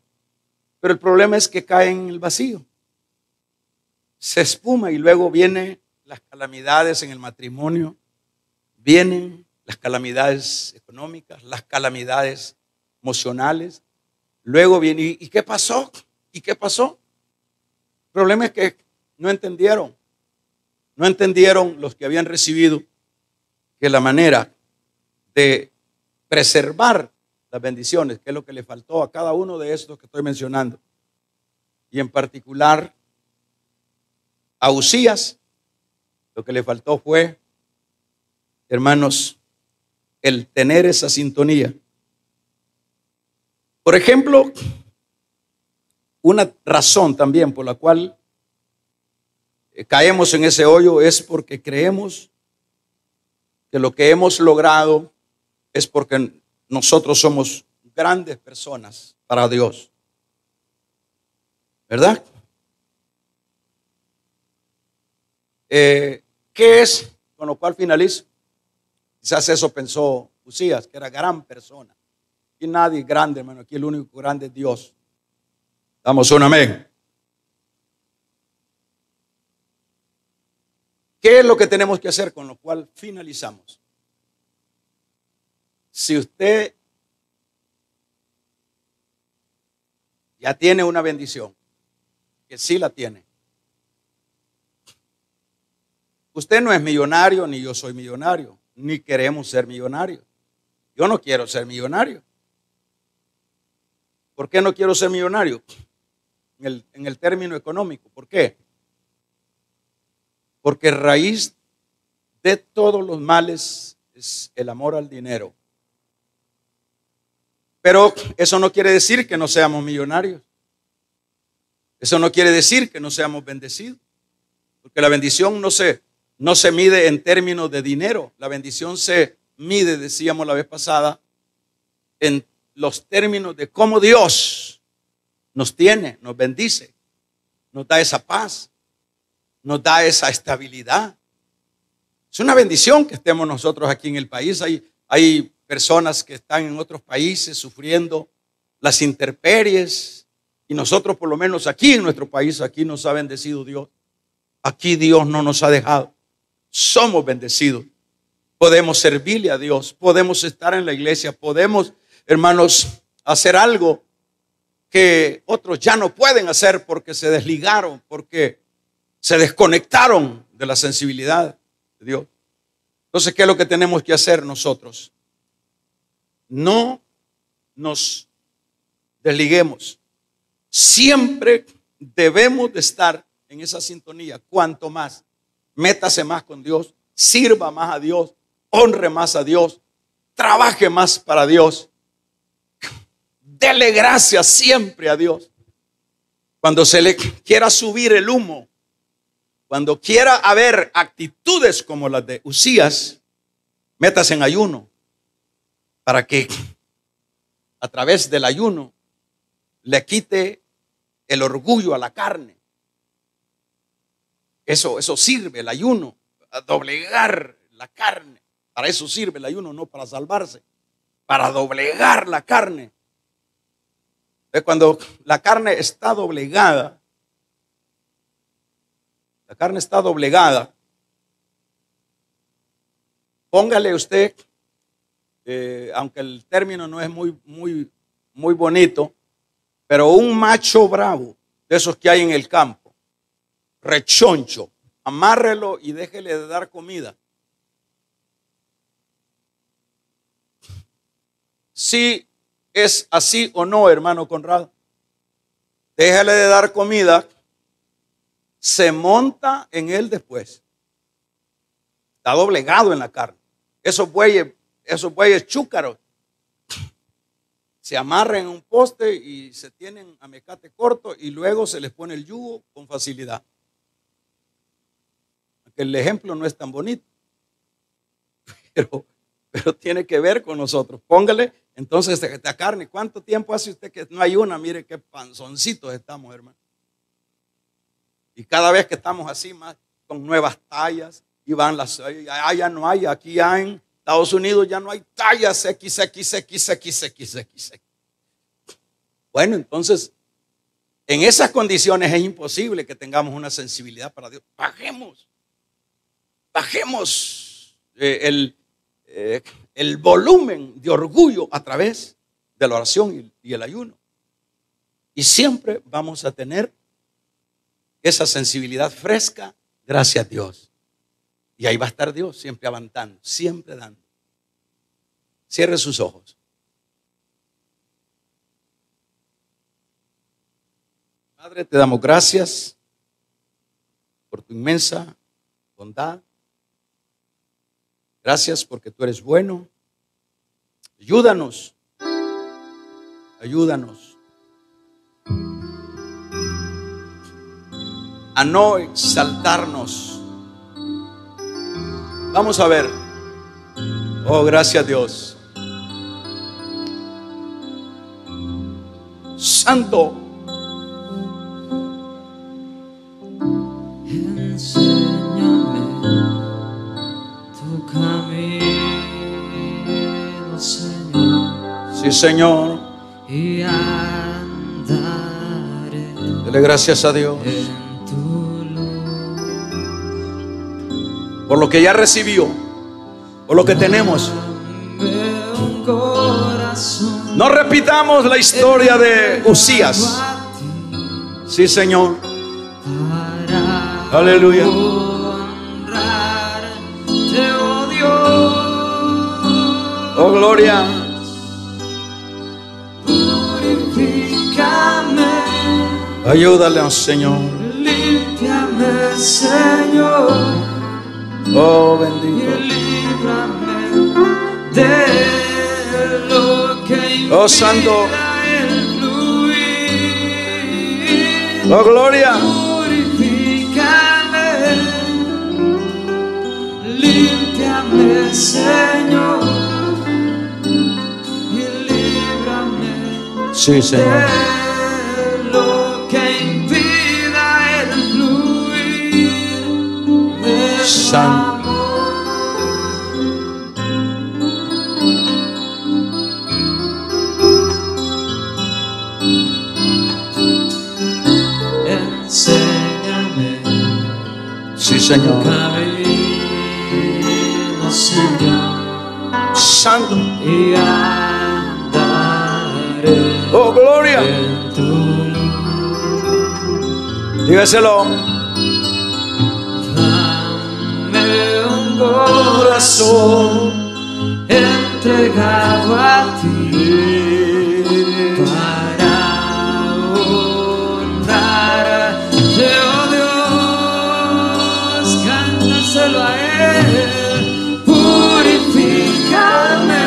Pero el problema es que cae en el vacío. Se espuma y luego vienen las calamidades en el matrimonio, vienen las calamidades económicas, las calamidades emocionales. Luego viene, ¿y qué pasó? ¿Y qué pasó? El problema es que no entendieron los que habían recibido que la manera de preservar las bendiciones, que es lo que le faltó a cada uno de estos que estoy mencionando, y en particular a Uzías, lo que le faltó fue, hermanos, el tener esa sintonía. Por ejemplo, una razón también por la cual caemos en ese hoyo es porque creemos que lo que hemos logrado es porque nosotros somos grandes personas para Dios, ¿verdad? ¿Qué es? Con lo cual finalizo. Quizás eso pensó Uzías, que era gran persona. Aquí nadie es grande, hermano. Aquí el único grande es Dios. Damos un amén. ¿Qué es lo que tenemos que hacer? Con lo cual finalizamos. Si usted ya tiene una bendición, que sí la tiene. Usted no es millonario, ni yo soy millonario, ni queremos ser millonarios. Yo no quiero ser millonario. ¿Por qué no quiero ser millonario? En el término económico. ¿Por qué? Porque raíz de todos los males es el amor al dinero. Pero eso no quiere decir que no seamos millonarios. Eso no quiere decir que no seamos bendecidos. Porque la bendición no se mide en términos de dinero. La bendición se mide, decíamos la vez pasada, en los términos de cómo Dios nos tiene, nos bendice, nos da esa paz, nos da esa estabilidad. Es una bendición que estemos nosotros aquí en el país. Hay personas que están en otros países sufriendo las intemperies y nosotros por lo menos aquí en nuestro país, aquí nos ha bendecido Dios. Aquí Dios no nos ha dejado. Somos bendecidos. Podemos servirle a Dios, podemos estar en la iglesia, podemos, hermanos, hacer algo que otros ya no pueden hacer porque se desligaron, porque se desconectaron de la sensibilidad de Dios. Entonces, ¿qué es lo que tenemos que hacer nosotros? No nos desliguemos. Siempre debemos de estar en esa sintonía. Cuanto más, métase más con Dios, sirva más a Dios, honre más a Dios, trabaje más para Dios. Dele gracias siempre a Dios. Cuando se le quiera subir el humo, cuando quiera haber actitudes como las de Usías, métase en ayuno para que a través del ayuno le quite el orgullo a la carne. Eso sirve el ayuno, a doblegar la carne. Para eso sirve el ayuno, no para salvarse, para doblegar la carne. Cuando la carne está doblegada, póngale usted, aunque el término no es muy bonito, pero un macho bravo, de esos que hay en el campo, rechoncho, amárrelo y déjele de dar comida. Si es así o no, hermano Conrado, déjale de dar comida, se monta en él después. Está doblegado en la carne. Esos bueyes chúcaros se amarran en un poste y se tienen a mecate corto y luego se les pone el yugo con facilidad. Aunque el ejemplo no es tan bonito, pero tiene que ver con nosotros. Póngale entonces esta carne. ¿Cuánto tiempo hace usted que no hay una? Mire qué panzoncitos estamos, hermano. Y cada vez que estamos así más con nuevas tallas y van ya no hay, aquí ya en Estados Unidos ya no hay tallas XXXXXXX. Bueno, entonces en esas condiciones es imposible que tengamos una sensibilidad para Dios. Bajemos el volumen de orgullo a través de la oración y el ayuno. Y siempre vamos a tener esa sensibilidad fresca, gracias a Dios. Y ahí va a estar Dios siempre avanzando, siempre dando. Cierre sus ojos. Padre, te damos gracias por tu inmensa bondad. Gracias porque tú eres bueno. Ayúdanos a no exaltarnos. Vamos a ver. Oh, gracias a Dios. Santo. Enséñame tu camino, Señor. Sí, Señor. Y andaré. Dele gracias a Dios por lo que ya recibió, por lo que tenemos. No repitamos la historia de Usías. Sí, Señor. Aleluya. Oh, gloria. Ayúdale, Señor. Límpiame, Señor. Oh, bendito. Líbrame de lo que impida Oh, Santo. el fluir. Oh, gloria. Purifícame, límpiame, Señor, y líbrame Sí, Señor. de Santo. Enséñame Sí, Señor. camino, Señor, Santo. y andaré Oh, gloria. en tu luz. Dígaselo. Dame un corazón entregado a ti para honrarte, oh Dios. Cántaselo a Él. Purifícame,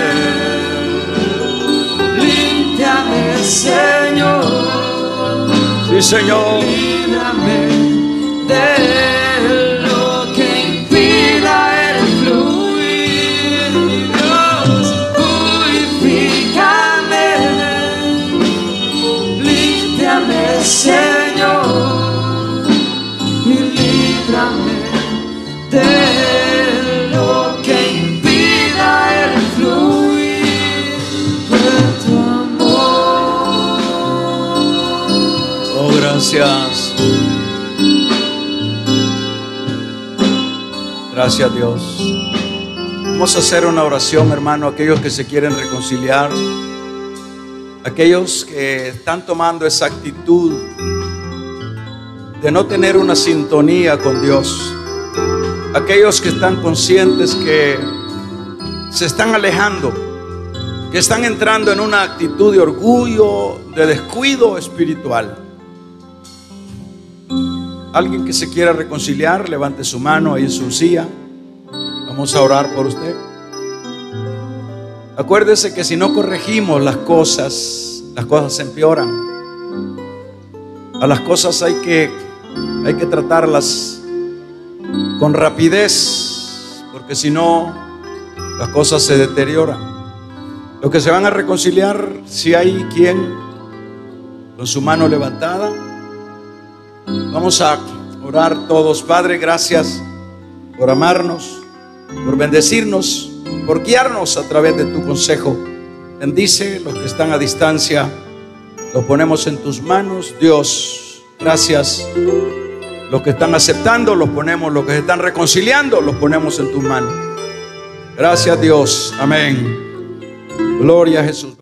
límpiame, Señor. Sí, Señor. Líbrame de lo que impida el fluir, mi Dios. Purifícame, límpiame, Señor, y líbrame de lo que impida el fluir de tu amor. Oh, gracias. Gracias, Dios. Vamos a hacer una oración, hermano, aquellos que se quieren reconciliar, aquellos que están tomando esa actitud de no tener una sintonía con Dios, aquellos que están conscientes que se están alejando, que están entrando en una actitud de orgullo, de descuido espiritual. Alguien que se quiera reconciliar, levante su mano ahí en su silla. Vamos a orar por usted. Acuérdese que si no corregimos las cosas empeoran. A las cosas hay que tratarlas con rapidez, porque si no, las cosas se deterioran. Los que se van a reconciliar, si hay quien con su mano levantada, vamos a orar todos. Padre, gracias por amarnos, por bendecirnos, por guiarnos a través de tu consejo. Bendice los que están a distancia, los ponemos en tus manos. Dios, gracias. Los que están aceptando, los ponemos. Los que se están reconciliando, los ponemos en tus manos. Gracias, Dios. Amén. Gloria a Jesús.